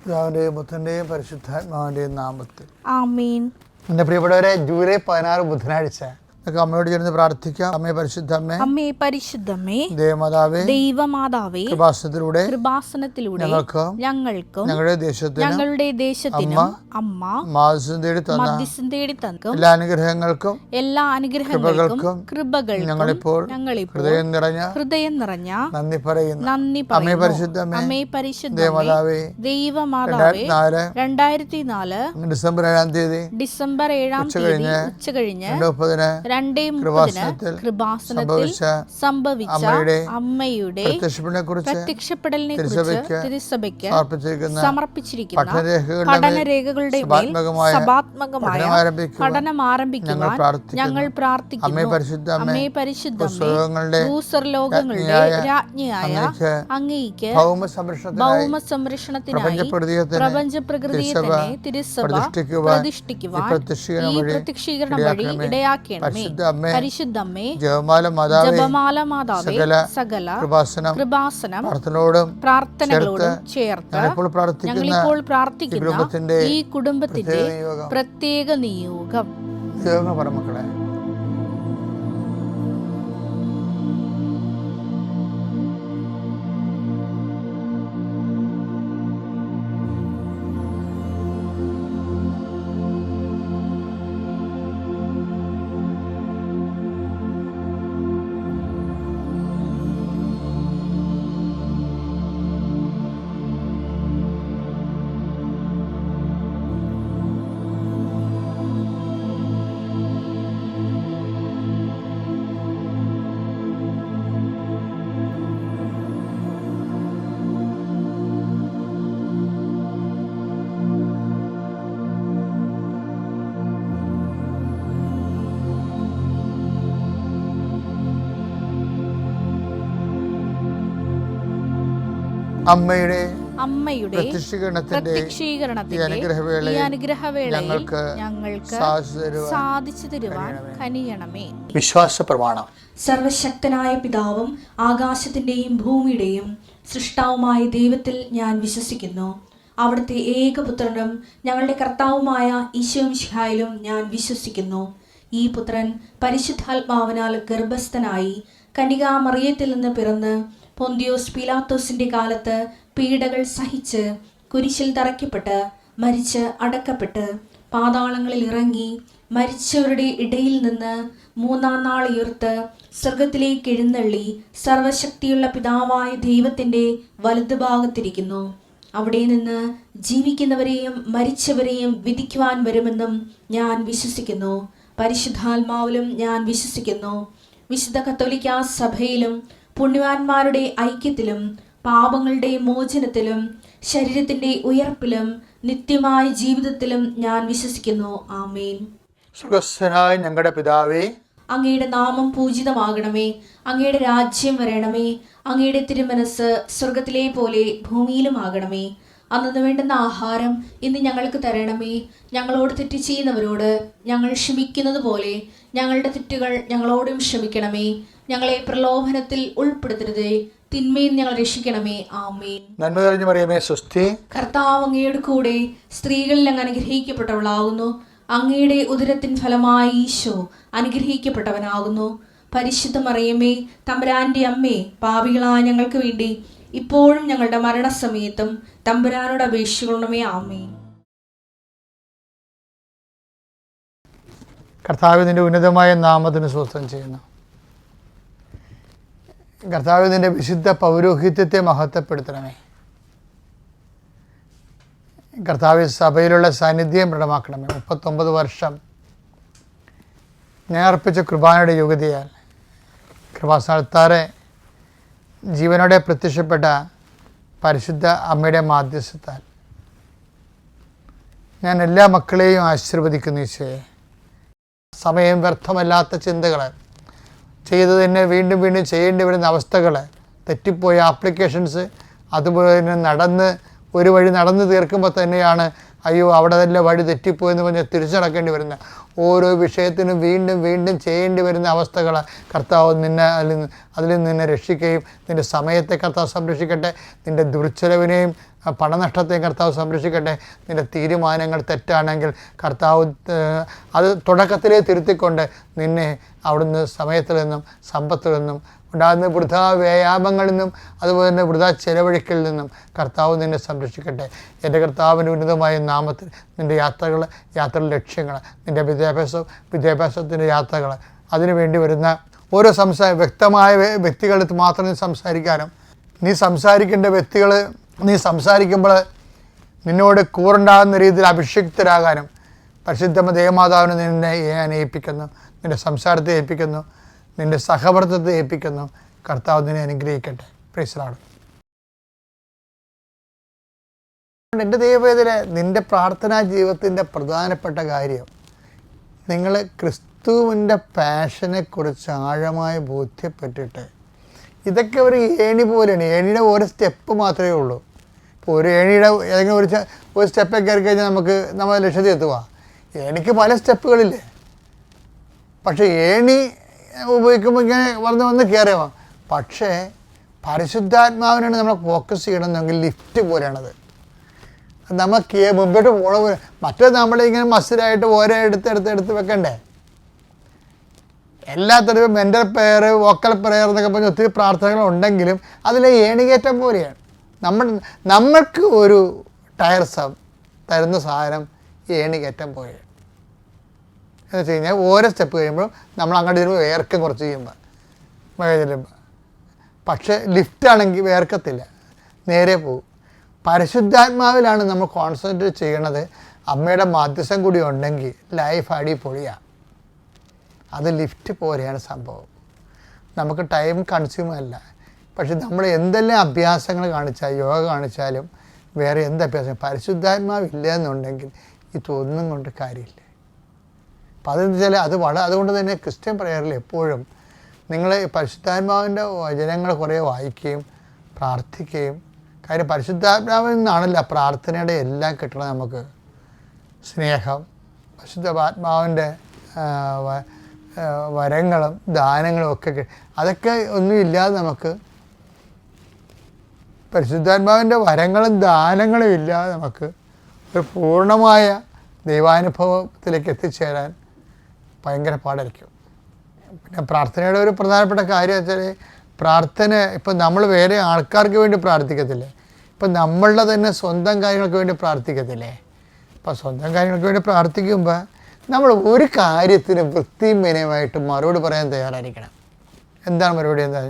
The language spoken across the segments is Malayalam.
പിതാവിന്റെയും പുത്രന്റെയും പരിശുദ്ധാത്മാവിന്റെയും നാമത്തിൽ ആമേൻ. എൻ്റെ പ്രിയപ്പെട്ടവരെ, ജൂലൈ 16 ബുധനാഴ്ച നമുക്ക് അമ്മയോട് ചേർന്ന് പ്രാർത്ഥിക്കാം. അമ്മേ പരിശുദ്ധമ്മേ, അമ്മേ പരിശുദ്ധമേ, ദൈവമാതാവേ, ദൈവമാതാവേ, കൃപാസനത്തിലൂടെ ഞങ്ങൾക്കും ഞങ്ങളുടെ ദേശത്തിനും അമ്മ മാധ്യസ്ഥം തേടി തന്ന എല്ലാ അനുഗ്രഹങ്ങൾക്കും കൃപകൾക്കും ഞങ്ങളിപ്പോൾ ഹൃദയം നിറഞ്ഞ നന്ദി പറയുന്നു. അമ്മേ പരിശുദ്ധമ്മേ, ദൈവമാതാവേ, 2004 ഡിസംബർ 7 തീയതി ഉച്ചകഴിഞ്ഞ് 2:30 കൃപാസനത്തിൽ സംഭവിച്ച അമ്മയുടെ പ്രത്യക്ഷപ്പെടലിനെ കുറിച്ച് തിരുസഭയ്ക്ക് സമർപ്പിച്ചിരിക്കുന്ന പഠനരേഖകളുടെ സഭാത്മകമായ പഠനം ആരംഭിക്കുവാൻ ഞങ്ങൾ പ്രാർത്ഥിക്കുന്നു. അമ്മേ പരിശുദ്ധമേ, ഭൂസ്വർലോകങ്ങളുടെ രാജ്ഞിയായ അങ്ങേയ്ക്ക് ഭൗമ സംരക്ഷണത്തിനായി പ്രപഞ്ചപ്രകൃതിയെ തന്നെ തിരുസഭ പ്രതിഷ്ഠിക്കുവാൻ ഈ പ്രത്യക്ഷീകരണം വഴി ഇടയാക്കണമേ. പരിശുദ്ധമ്മേ, ജപമാല മാതാവേ, സകല കൃപാസനം പ്രാർത്ഥനകളോടും ചേർത്ത് ഞങ്ങളിപ്പോൾ പ്രാർത്ഥിക്കുന്ന ഈ കുടുംബത്തിന്റെ പ്രത്യേക നിയോഗം. മക്കളെ, അമ്മയുടെ പ്രത്യക്ഷീകരണത്തിന്റെ ഈ അനുഗ്രഹവേളയിൽ ഞങ്ങൾക്ക് സാധിച്ചു തരുവാൻ കനിയണമേ. വിശ്വാസ പ്രമാണം. സർവശക്തനായ പിതാവും ആകാശത്തിന്റെയും ഭൂമിയുടെയും സൃഷ്ടാവുമായ ദൈവത്തിൽ ഞാൻ വിശ്വസിക്കുന്നു. അവിടുത്തെ ഏകപുത്രനും ഞങ്ങളുടെ കർത്താവുമായ ഈശോമിശിഹായിലും ഞാൻ വിശ്വസിക്കുന്നു. ഈ പുത്രൻ പരിശുദ്ധാത്മാവിനാൽ ഗർഭസ്ഥനായി കന്യകാമറിയത്തിൽ നിന്ന് പിറന്ന് പൊന്തിയോസ് പീലാത്തോസിന്റെ കാലത്ത് പീഡകൾ സഹിച്ച് കുരിശിൽ തറയ്ക്കപ്പെട്ട് മരിച്ച് അടക്കപ്പെട്ട് പാതാളങ്ങളിൽ ഇറങ്ങി മരിച്ചവരുടെ ഇടയിൽ നിന്ന് 3-ാം നാൾ ഉയർത്ത് സ്വർഗത്തിലേക്ക് എഴുന്നള്ളി സർവശക്തിയുള്ള പിതാവായ ദൈവത്തിന്റെ വലതുഭാഗത്തിരിക്കുന്നു. അവിടെ നിന്ന് ജീവിക്കുന്നവരെയും മരിച്ചവരെയും വിധിക്കുവാൻ വരുമെന്നും ഞാൻ വിശ്വസിക്കുന്നു. പരിശുദ്ധാത്മാവിലും ഞാൻ വിശ്വസിക്കുന്നു. വിശുദ്ധ കത്തോലിക്കാ സഭയിലും പുണ്യവാന്മാരുടെ ഐക്യത്തിലും പാപങ്ങളുടെ മോചനത്തിലും ശരീരത്തിന്റെ ഉയർപ്പിലും നിത്യമായ ജീവിതത്തിലും ഞാൻ വിശ്വസിക്കുന്നു. ആമേൻ. സ്വർഗ്ഗസ്ഥനായ ഞങ്ങളുടെ പിതാവേ, അങ്ങയുടെ നാമം പൂജിതമാകണമേ. അങ്ങയുടെ രാജ്യം വരണമേ. അങ്ങയുടെ തിരുമനസ് സ്വർഗത്തിലെ പോലെ ഭൂമിയിലുമാകണമേ. അന്നു വേണ്ടുന്ന ആഹാരം ഇന്ന് ഞങ്ങൾക്ക് തരണമേ. ഞങ്ങളോട് തെറ്റ് ചെയ്യുന്നവരോട് ഞങ്ങൾ ക്ഷമിക്കുന്നത് പോലെ ഞങ്ങളുടെ തെറ്റുകൾ ഞങ്ങളോടും ക്ഷമിക്കണമേ. ഞങ്ങളെ പ്രലോഭനത്തിൽ ഉൾപ്പെടുത്തരുതേ, തിന്മയിൽ ഞങ്ങൾ രക്ഷിക്കണമേ. ആമേൻ. നന്മ നിറഞ്ഞ മറിയമേ, സ്വസ്തി. കർത്താവ് അങ്ങയുടെ കൂടെ സ്ത്രീകളിൽ അങ്ങ് അനുഗ്രഹിക്കപ്പെട്ടവളാകുന്നു. അങ്ങയുടെ ഉദരത്തിൻ ഫലമായി ഈശോ അനുഗ്രഹിക്കപ്പെട്ടവനാകുന്നു. പരിശുദ്ധ മറിയമേ, തമ്പുരാന്റെ അമ്മേ, പാപികളായ ഞങ്ങൾക്ക് വേണ്ടി ഇപ്പോഴും ഞങ്ങളുടെ മരണസമയത്തും തമ്പുരാനോട് അപേക്ഷിക്കണമേ. ആമേൻ. കർത്താവ് നിന്റെ ഉന്നതമായ നാമത്തിന് സ്തോത്രം ചെയ്യുന്നു. കർത്താവ് നിന്റെ വിശുദ്ധ പൗരോഹിത്യത്തെ മഹത്വപ്പെടുത്തണമേ. കർത്താവ് സഭയിലുള്ള സാന്നിധ്യം ദൃഢമാക്കണമേ. 39 വർഷം ഞാൻ അർപ്പിച്ച കൃപാനയുടെ യോഗ്യതയാൽ കൃപാസ്ഥാനത്താറെ ജീവനോടെ പ്രത്യക്ഷപ്പെട്ട പരിശുദ്ധ അമ്മയുടെ മാധ്യസ്ഥത്താൽ ഞാൻ എല്ലാ മക്കളെയും ആശീർവദിക്കുന്നു. ഈശോയെ, സമയം വ്യർത്ഥമല്ലാത്ത ചിന്തകൾ, ചെയ്തത് തന്നെ വീണ്ടും വീണ്ടും ചെയ്യേണ്ടി വരുന്ന അവസ്ഥകൾ, തെറ്റിപ്പോയ ആപ്ലിക്കേഷൻസ്, അതുപോലെ തന്നെ ഒരു വഴി നടന്ന് തീർക്കുമ്പോൾ തന്നെയാണ് അയ്യോ അവിടെ തന്നെ വഴി തെറ്റിപ്പോയെന്ന് പറഞ്ഞ് തിരിച്ചടക്കേണ്ടി വരുന്ന ഓരോ വിഷയത്തിനും വീണ്ടും വീണ്ടും ചെയ്യേണ്ടി വരുന്ന അവസ്ഥകൾ കർത്താവ് നിന്നെ അതിൽ നിന്നെ രക്ഷിക്കുകയും നിൻ്റെ സമയത്തെ കർത്താവ് സംരക്ഷിക്കട്ടെ, നിൻ്റെ ദുർച്ചെലവിനെയും പണനഷ്ടത്തെയും കർത്താവ് സംരക്ഷിക്കട്ടെ. നിൻ്റെ തീരുമാനങ്ങൾ തെറ്റാണെങ്കിൽ കർത്താവ് അത് തുടക്കത്തിലേ തിരുത്തിക്കൊണ്ട് നിന്നെ അവിടുന്ന് സമയത്തിൽ നിന്നും സമ്പത്തിൽ നിന്നും ഉണ്ടാകുന്ന വൃഥാ വ്യായാമങ്ങളിൽ നിന്നും അതുപോലെ തന്നെ വൃഥാ ചെലവഴിക്കലിൽ നിന്നും കർത്താവ് നിന്നെ സംരക്ഷിക്കട്ടെ. എൻ്റെ കർത്താവിൻ്റെ ഉന്നതമായ നാമത്തിൽ നിൻ്റെ യാത്രകളുടെ ലക്ഷ്യങ്ങൾ, നിൻ്റെ വിദ്യാഭ്യാസത്തിൻ്റെ യാത്രകൾ, അതിനു വേണ്ടി വരുന്ന ഓരോ വ്യക്തമായ വ്യക്തികളടുത്ത് മാത്രം നീ സംസാരിക്കാനും, നീ സംസാരിക്കേണ്ട വ്യക്തികൾ നീ സംസാരിക്കുമ്പോൾ നിന്നോട് കൂറുണ്ടാകുന്ന രീതിയിൽ അഭിഷിക്തരാകാനും പരിശുദ്ധ ദേവമാതാവിനെ നിന്നെ ഞാൻ ഏൽപ്പിക്കുന്നു, നിൻ്റെ സംസാരത്തെ ഏൽപ്പിക്കുന്നു, നിൻ്റെ സഹവർത്തത്തെ ഏൽപ്പിക്കുന്നു. കർത്താവ് നിന്നെ അനുഗ്രഹിക്കട്ടെ. Praise the Lord. എൻ്റെ ദൈവവേദന നിൻ്റെ പ്രാർത്ഥനാ ജീവിതത്തിൻ്റെ പ്രധാനപ്പെട്ട കാര്യം നിങ്ങൾ ക്രിസ്തുവിൻ്റെ പാഷനെക്കുറിച്ച് ആഴമായി ബോധ്യപ്പെട്ടിട്ട്, ഇതൊക്കെ ഒരു ഏണി പോലെയാണ്. ഏണിയുടെ ഓരോ സ്റ്റെപ്പ് മാത്രമേ ഉള്ളൂ. ഇപ്പോൾ ഒരു ഏണിയുടെ ഏതെങ്കിലും ഒരു സ്റ്റെപ്പൊക്കെ കയറി കഴിഞ്ഞാൽ നമ്മൾ ലക്ഷ്യത്തിൽ എത്തുക. ഏണിക്ക് പല സ്റ്റെപ്പുകളില്ലേ, പക്ഷേ ഏണി ഉപയോഗിക്കുമ്പോൾ ഇങ്ങനെ വന്ന് കയറിയാവാം. പക്ഷേ പരിശുദ്ധാത്മാവിനാണ് നമ്മൾ ഫോക്കസ് ചെയ്യണമെന്നെങ്കിൽ ലിഫ്റ്റ് പോലെയാണത്. നമുക്ക് മുമ്പോട്ട് പോകണ പോലെ. മറ്റേത് നമ്മളിങ്ങനെ മസിലായിട്ട് ഓരോ എടുത്ത് വെക്കണ്ടേ. എല്ലാത്തരം മെൻ്റൽ പ്രെയർ, വോക്കൽ പ്രെയർ എന്നൊക്കെ പറഞ്ഞ് ഒത്തിരി പ്രാർത്ഥനകളുണ്ടെങ്കിലും അതിലെ ഏണികേറ്റം പോലെയാണ്. നമ്മൾക്ക് ഒരു ടയർ തരുന്ന സാധനം ഏണികേറ്റം പോലെയാണ്. എന്ന് വെച്ച് കഴിഞ്ഞാൽ ഓരോ സ്റ്റെപ്പ് കഴിയുമ്പോൾ നമ്മൾ അങ്ങോട്ട് ചെല്ലുമ്പോൾ വേർക്കും കുറച്ച് ചെയ്യുമ്പോൾ. പക്ഷേ ലിഫ്റ്റാണെങ്കിൽ വേർക്കത്തില്ല, നേരെ പോകും. പരിശുദ്ധാത്മാവിലാണ് നമ്മൾ കോൺസെൻട്രേറ്റ് ചെയ്യണത്. അമ്മയുടെ മധ്യസ്ഥം കൂടി ഉണ്ടെങ്കിൽ ലൈഫ് അടിപൊളിയാണ്. അത് ലിഫ്റ്റ് പോലെയാണ് സംഭവം. നമുക്ക് ടൈം കൺസ്യൂമല്ല. പക്ഷെ നമ്മൾ എന്തെല്ലാം അഭ്യാസങ്ങൾ കാണിച്ചാൽ, യോഗ കാണിച്ചാലും വേറെ എന്ത് അഭ്യാസം, പരിശുദ്ധാത്മാവില്ല എന്നുണ്ടെങ്കിൽ ഇതൊന്നും കൊണ്ട് കാര്യമില്ല. അപ്പം അതെന്ന് വെച്ചാൽ അതുകൊണ്ട് തന്നെ ക്രിസ്ത്യൻ പ്രയറിൽ എപ്പോഴും നിങ്ങൾ പരിശുദ്ധാത്മാവിൻ്റെ വചനങ്ങൾ കുറേ വായിക്കുകയും പ്രാർത്ഥിക്കുകയും. കാര്യം പരിശുദ്ധാത്മാവിൽ നിന്നാണല്ലോ പ്രാർത്ഥനയുടെ എല്ലാം കിട്ടണം. നമുക്ക് സ്നേഹം, പരിശുദ്ധാത്മാവിൻ്റെ വരങ്ങളും ദാനങ്ങളും ഒക്കെ, അതൊക്കെ ഒന്നുമില്ലാതെ നമുക്ക് പരിശുദ്ധാത്മാവിൻ്റെ വരങ്ങളും ദാനങ്ങളും ഇല്ലാതെ നമുക്ക് ഒരു പൂർണ്ണമായ ദൈവാനുഭവത്തിലേക്ക് എത്തിച്ചേരാൻ ഭയങ്കര പാടായിരിക്കും. പിന്നെ പ്രാർത്ഥനയുടെ ഒരു പ്രധാനപ്പെട്ട കാര്യം വെച്ചാൽ, പ്രാർത്ഥന ഇപ്പം നമ്മൾ വേറെ ആൾക്കാർക്ക് വേണ്ടി പ്രാർത്ഥിക്കത്തില്ലേ, ഇപ്പം നമ്മളുടെ തന്നെ സ്വന്തം കാര്യങ്ങൾക്ക് വേണ്ടി പ്രാർത്ഥിക്കത്തില്ലേ. അപ്പം സ്വന്തം കാര്യങ്ങൾക്ക് വേണ്ടി പ്രാർത്ഥിക്കുമ്പോൾ നമ്മൾ ഒരു കാര്യത്തിന് വൃത്തിയും വിനയമായിട്ട് മറുപടി പറയാൻ തയ്യാറായിരിക്കണം. എന്താണ് മറുപടി? എന്താ?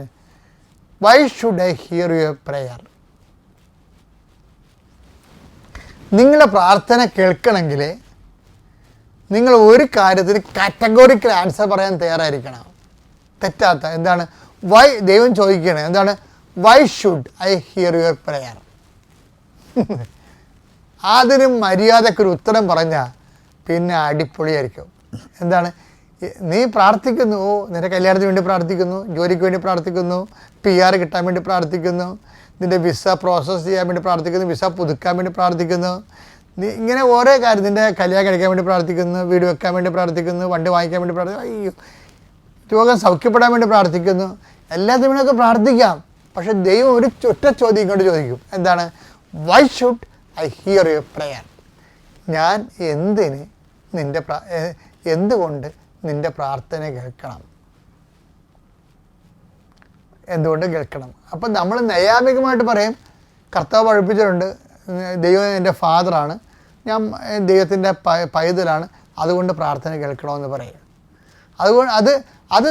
Y should I here your prayer? നിങ്ങളുടെ പ്രാർത്ഥന കേൾക്കണമെങ്കിൽ നിങ്ങൾ ഒരു കാര്യത്തിന് കാറ്റഗോറിക്കൽ ആൻസർ പറയാൻ തയ്യാറായിരിക്കണം. തെറ്റാത്ത എന്താണ്? വൈ ദൈവം ചോദിക്കണേ എന്താണ്? Why should I here your prayer? അതിന് മര്യാദക്കൊരു ഉത്തരം പറഞ്ഞാൽ പിന്നെ അടിപൊളിയായിരിക്കും. എന്താണ്? നീ പ്രാർത്ഥിക്കുന്നു, നിന്റെ കല്യാണത്തിന് വേണ്ടി പ്രാർത്ഥിക്കുന്നു, ജോലിക്ക് വേണ്ടി പ്രാർത്ഥിക്കുന്നു, PR കിട്ടാൻ വേണ്ടി പ്രാർത്ഥിക്കുന്നു, നിൻ്റെ വിസ പ്രോസസ്സ് ചെയ്യാൻ വേണ്ടി പ്രാർത്ഥിക്കുന്നു, വിസ പുതുക്കാൻ വേണ്ടി പ്രാർത്ഥിക്കുന്നു, നീ ഇങ്ങനെ ഓരോ കാര്യം, നിൻ്റെ കല്യാണം കഴിക്കാൻ വേണ്ടി പ്രാർത്ഥിക്കുന്നു, വീട് വെക്കാൻ വേണ്ടി പ്രാർത്ഥിക്കുന്നു, വണ്ടി വാങ്ങിക്കാൻ വേണ്ടി പ്രാർത്ഥിക്കുന്നു, അയ്യോ രോഗം സൗഖ്യപ്പെടാൻ വേണ്ടി പ്രാർത്ഥിക്കുന്നു. എല്ലാത്തിനൊക്കെ പ്രാർത്ഥിക്കാം. പക്ഷെ ദൈവം ഒരു ഒറ്റ ചോദ്യം ഇങ്ങോട്ട് ചോദിക്കും. എന്താണ്? Why should I here your prayer? ഞാൻ എന്തുകൊണ്ട് നിൻ്റെ പ്രാർത്ഥന കേൾക്കണം? എന്തുകൊണ്ട് കേൾക്കണം? അപ്പം നമ്മൾ നൈയാമികമായിട്ട് പറയും, കർത്താവ് പഠിപ്പിച്ചിട്ടുണ്ട്, ദൈവം എൻ്റെ ഫാദറാണ്, ഞാൻ ദൈവത്തിൻ്റെ പൈതലാണ്, അതുകൊണ്ട് പ്രാർത്ഥന കേൾക്കണമെന്ന് പറയും. അതുകൊണ്ട് അത്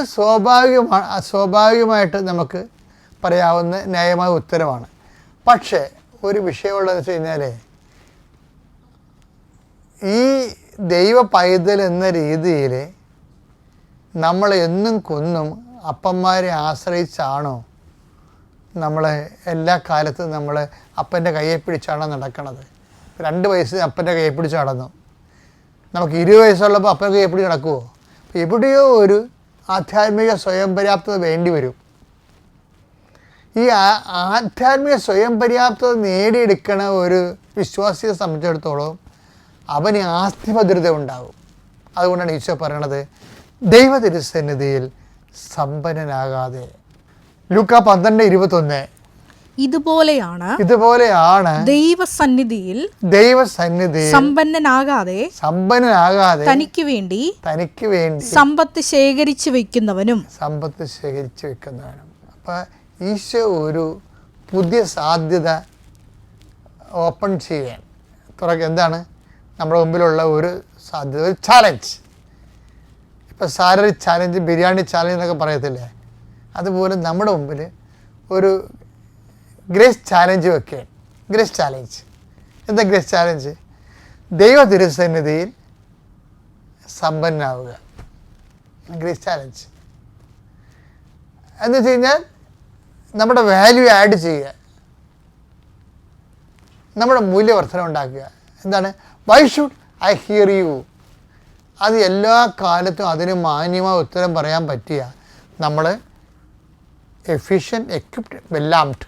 സ്വാഭാവികമായിട്ട് നമുക്ക് പറയാവുന്ന ന്യായമായ ഉത്തരമാണ്. പക്ഷേ ഒരു വിഷയമുള്ളതെന്ന് വെച്ച് കഴിഞ്ഞാൽ, ഈ ദൈവ പൈതൽ എന്ന രീതിയിൽ നമ്മൾ എന്നും കൊന്നും അപ്പന്മാരെ ആശ്രയിച്ചാണോ നമ്മൾ എല്ലാ കാലത്തും നമ്മൾ അപ്പൻ്റെ കയ്യെ പിടിച്ചാണോ നടക്കണത്? 2 വയസ്സിൽ അപ്പൻ്റെ കയ്യെ പിടിച്ച് നടന്നു, നമുക്ക് 20 വയസ്സുള്ളപ്പോൾ അപ്പൻ്റെ കയ്യെ പിടിച്ച് നടക്കുമോ? എവിടെയോ ഒരു ആധ്യാത്മിക സ്വയം പര്യാപ്തത വേണ്ടി വരും. ഈ ആധ്യാത്മിക സ്വയം പര്യാപ്തത നേടിയെടുക്കണ ഒരു വിശ്വാസിയെ സംബന്ധിച്ചിടത്തോളം അവന് ആസ്തിഭദ്രത ഉണ്ടാകും. അതുകൊണ്ടാണ് ഈശോ പറയണത് ദൈവ തിരുസന്നിധിയിൽ സമ്പന്നനാകാതെ. ലൂക്കാ 12:21 ഇതുപോലെയാണ് ദൈവസന്നിധിയിൽ സമ്പന്നനാകാതെ തനിക്ക് വേണ്ടി സമ്പത്ത് ശേഖരിച്ചു വെക്കുന്നവനും. അപ്പം ഈശോ ഒരു പുതിയ സാധ്യത ഓപ്പൺ ചെയ്യാൻ എന്താണ് നമ്മുടെ മുമ്പിലുള്ള ഒരു സാധ്യത, ഒരു ചാലഞ്ച്. ഇപ്പം സാലറി ചാലഞ്ച്, ബിരിയാണി ചാലഞ്ച് എന്നൊക്കെ പറയത്തില്ലേ, അതുപോലെ നമ്മുടെ മുമ്പിൽ ഒരു ഗ്രേസ് ചാലഞ്ച് വെക്കുകയാണ്. ഗ്രേസ് ചാലഞ്ച് എന്താ? ഗ്രേസ് ചാലഞ്ച് ദൈവ തിരുസന്നിധിയിൽ സമ്പന്നനാവുക. ഗ്രേസ് ചാലഞ്ച് എന്ന് വെച്ച് കഴിഞ്ഞാൽ നമ്മുടെ വാല്യൂ ആഡ് ചെയ്യുക, നമ്മുടെ മൂല്യവർദ്ധന ഉണ്ടാക്കുക. എന്താണ്? Why should I hear you? അത് എല്ലാ കാലത്തും അതിന് മാന്യമായ ഉത്തരം പറയാൻ പറ്റിയ നമ്മൾ എഫിഷ്യൻറ്റ്, എക്വിപ്ഡ്, വെല്ലാംഡ്.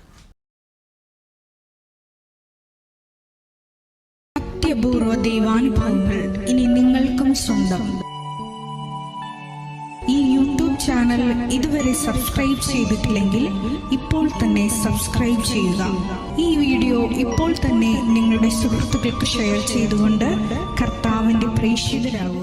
അത്യപൂർവ ദൈവാനുഭവങ്ങൾ ഇനി നിങ്ങൾക്കും സ്വന്തം. ഈ യൂട്യൂബ് ചാനൽ ഇതുവരെ സബ്സ്ക്രൈബ് ചെയ്തിട്ടില്ലെങ്കിൽ ഇപ്പോൾ തന്നെ സബ്സ്ക്രൈബ് ചെയ്യുക. ഈ വീഡിയോ ഇപ്പോൾ തന്നെ നിങ്ങളുടെ സുഹൃത്തുക്കൾക്ക് ഷെയർ ചെയ്തുകൊണ്ട് കർത്താവിൻ്റെ പ്രേക്ഷിതരാകുക.